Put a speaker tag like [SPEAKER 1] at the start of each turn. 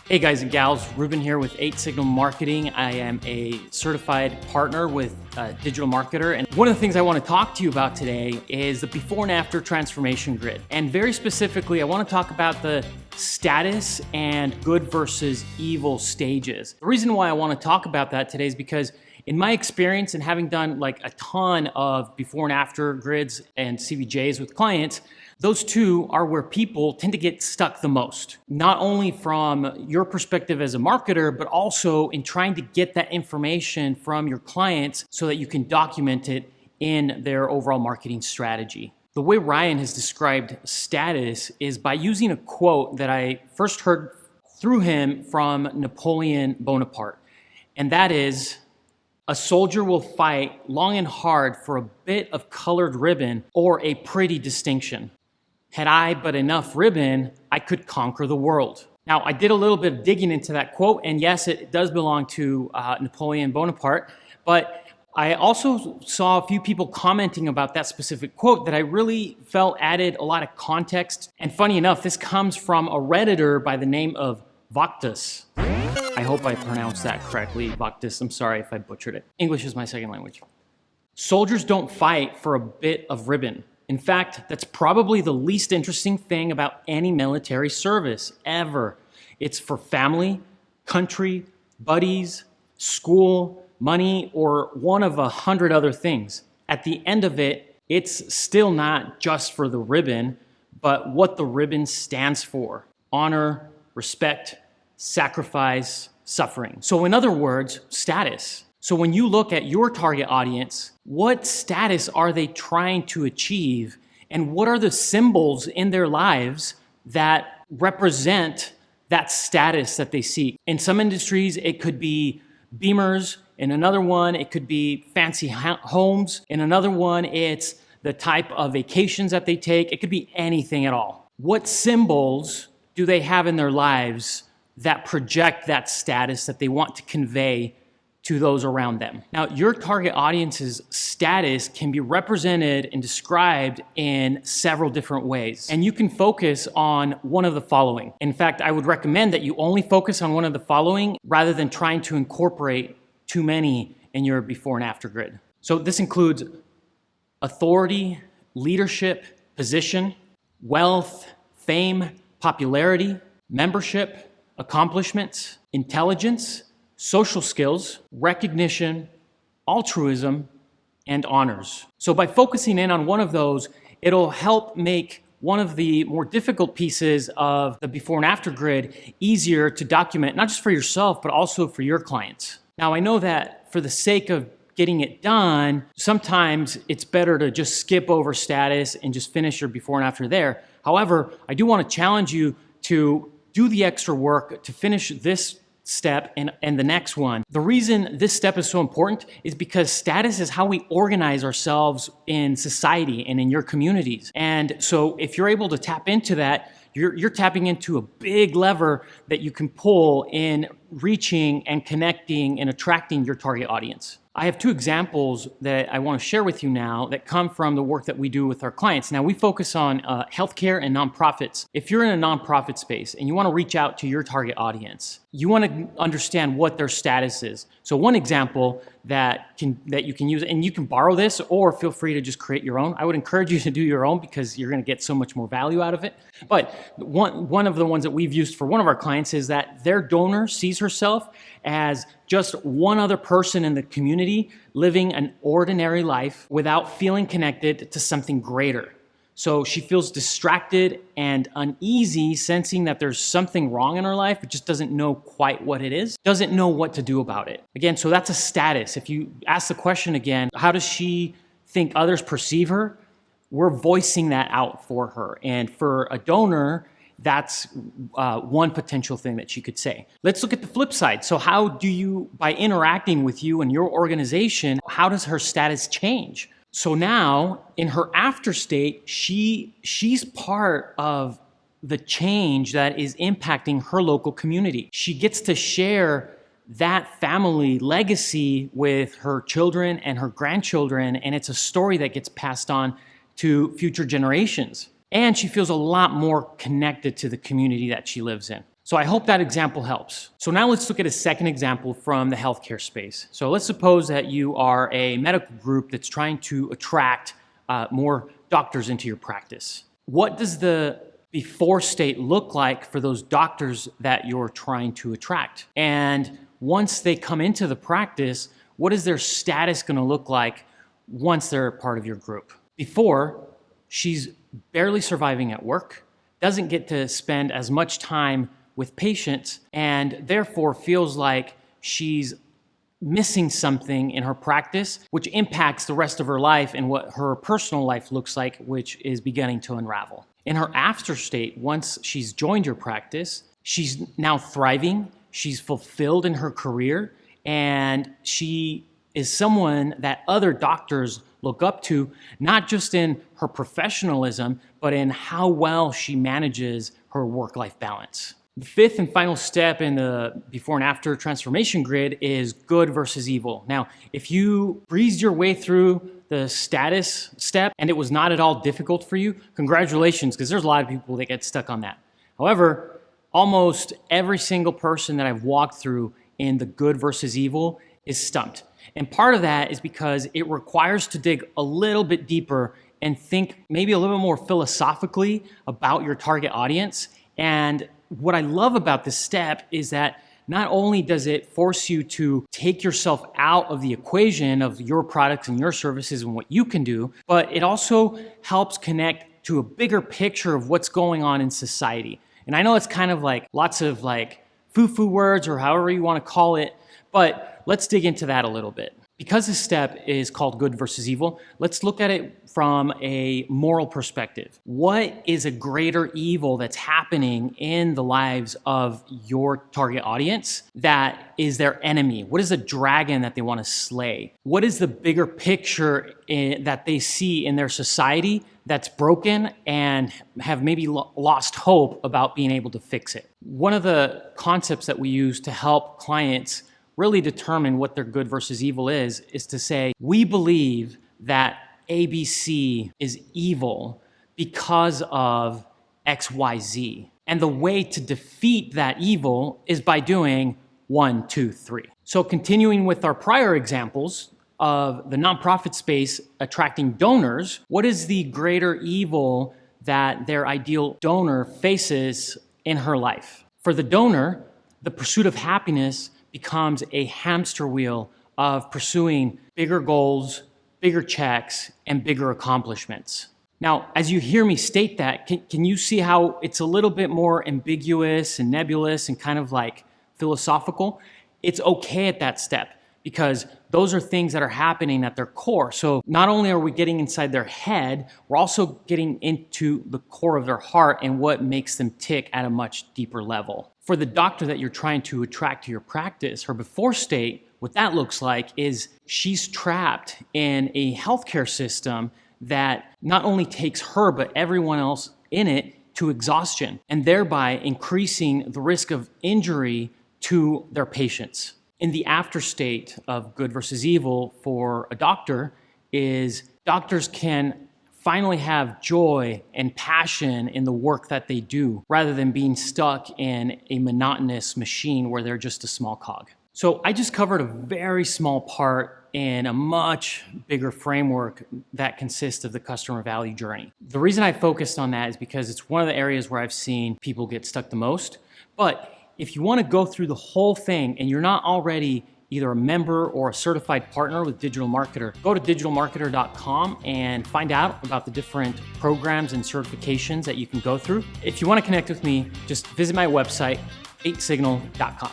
[SPEAKER 1] Hey guys and gals, Ruben here with 8 Signal Marketing. I am a certified partner with DigitalMarketer. And one of the things I want to talk to you about today is the before and after transformation grid. And very specifically, I want to talk about the status and good versus evil stages. The reason why I want to talk about that today is because in my experience and having done like a ton of before and after grids and CVJs with clients, those two are where people tend to get stuck the most, not only from your perspective as a marketer, but also in trying to get that information from your clients so that you can document it in their overall marketing strategy. The way Ryan has described status is by using a quote that I first heard through him from Napoleon Bonaparte, and that is, "A soldier will fight long and hard for a bit of colored ribbon or a pretty distinction. Had I but enough ribbon, I could conquer the world." Now, I did a little bit of digging into that quote, and yes, it does belong to Napoleon Bonaparte, but I also saw a few people commenting about that specific quote that I really felt added a lot of context. And funny enough, this comes from a Redditor by the name of Voctus. I hope I pronounced that correctly, Voctus. I'm sorry if I butchered it. English is my second language. Soldiers don't fight for a bit of ribbon. In fact, that's probably the least interesting thing about any military service ever. It's for family, country, buddies, school, money, or one of 100 other things. At the end of it, it's still not just for the ribbon, but what the ribbon stands for: honor, respect, sacrifice, suffering. So in other words, status. So when you look at your target audience, what status are they trying to achieve? And what are the symbols in their lives that represent that status that they seek? In some industries, it could be Beamers. In another one, it could be fancy homes. In another one, it's the type of vacations that they take. It could be anything at all. What symbols do they have in their lives that project that status that they want to convey to those around them? Now, your target audience's status can be represented and described in several different ways. And you can focus on one of the following. In fact, I would recommend that you only focus on one of the following rather than trying to incorporate too many in your before and after grid. So this includes authority, leadership, position, wealth, fame, popularity, membership, accomplishments, intelligence, social skills, recognition, altruism, and honors. So by focusing in on one of those, it'll help make one of the more difficult pieces of the before and after grid easier to document, not just for yourself, but also for your clients. Now, I know that for the sake of getting it done, sometimes it's better to just skip over status and just finish your before and after there. However, I do want to challenge you to do the extra work to finish this step and the next one. The reason this step is so important is because status is how we organize ourselves in society and in your communities. And so if you're able to tap into that, you're tapping into a big lever that you can pull in reaching and connecting and attracting your target audience. I have two examples that I want to share with you now that come from the work that we do with our clients. Now, we focus on healthcare and nonprofits. If you're in a nonprofit space and you want to reach out to your target audience, you want to understand what their status is. So one example that you can use, and you can borrow this or feel free to just create your own. I would encourage you to do your own because you're going to get so much more value out of it. But one of the ones that we've used for one of our clients is that their donor sees herself as just one other person in the community living an ordinary life without feeling connected to something greater. So she feels distracted and uneasy, sensing that there's something wrong in her life, but just doesn't know quite what it is, doesn't know what to do about it. Again, so that's a status. If you ask the question again, how does she think others perceive her? We're voicing that out for her. And for a donor, that's one potential thing that she could say. Let's look at the flip side. So how do you, by interacting with you and your organization, how does her status change? So now in her after state, she's part of the change that is impacting her local community. She gets to share that family legacy with her children and her grandchildren, and it's a story that gets passed on to future generations. And she feels a lot more connected to the community that she lives in. So I hope that example helps. So now let's look at a second example from the healthcare space. So let's suppose that you are a medical group that's trying to attract more doctors into your practice. What does the before state look like for those doctors that you're trying to attract? And once they come into the practice, what is their status going to look like once they're a part of your group? Before, she's barely surviving at work, doesn't get to spend as much time with patients, and therefore feels like she's missing something in her practice, which impacts the rest of her life and what her personal life looks like, which is beginning to unravel. In her after state, once she's joined your practice, she's now thriving, she's fulfilled in her career, and she is someone that other doctors look up to, not just in her professionalism, but in how well she manages her work-life balance. The fifth and final step in the before and after transformation grid is good versus evil. Now, if you breezed your way through the status step and it was not at all difficult for you, congratulations, because there's a lot of people that get stuck on that. However, almost every single person that I've walked through in the good versus evil is stumped. And part of that is because it requires to dig a little bit deeper and think maybe a little bit more philosophically about your target audience. And what I love about this step is that not only does it force you to take yourself out of the equation of your products and your services and what you can do, but it also helps connect to a bigger picture of what's going on in society. And I know it's kind of like lots of like foo-foo words or however you want to call it, but let's dig into that a little bit. Because this step is called good versus evil, let's look at it from a moral perspective. What is a greater evil that's happening in the lives of your target audience that is their enemy? What is a dragon that they want to slay? What is the bigger picture that they see in their society that's broken and have maybe lost hope about being able to fix it? One of the concepts that we use to help clients really determine what their good versus evil is to say, we believe that ABC is evil because of XYZ. And the way to defeat that evil is by doing 1, 2, 3. So continuing with our prior examples of the nonprofit space attracting donors, what is the greater evil that their ideal donor faces in her life? For the donor, the pursuit of happiness becomes a hamster wheel of pursuing bigger goals, bigger checks, and bigger accomplishments. Now, as you hear me state that, can you see how it's a little bit more ambiguous and nebulous and kind of like philosophical? It's okay at that step because those are things that are happening at their core. So not only are we getting inside their head, we're also getting into the core of their heart and what makes them tick at a much deeper level. For the doctor that you're trying to attract to your practice, her before state, what that looks like is she's trapped in a healthcare system that not only takes her, but everyone else in it to exhaustion, and thereby increasing the risk of injury to their patients. In the after state of good versus evil for a doctor is doctors can finally have joy and passion in the work that they do rather than being stuck in a monotonous machine where they're just a small cog. So I just covered a very small part in a much bigger framework that consists of the customer value journey. The reason I focused on that is because it's one of the areas where I've seen people get stuck the most. But if you want to go through the whole thing and you're not already either a member or a certified partner with DigitalMarketer, go to DigitalMarketer.com and find out about the different programs and certifications that you can go through. If you want to connect with me, just visit my website, 8signal.com.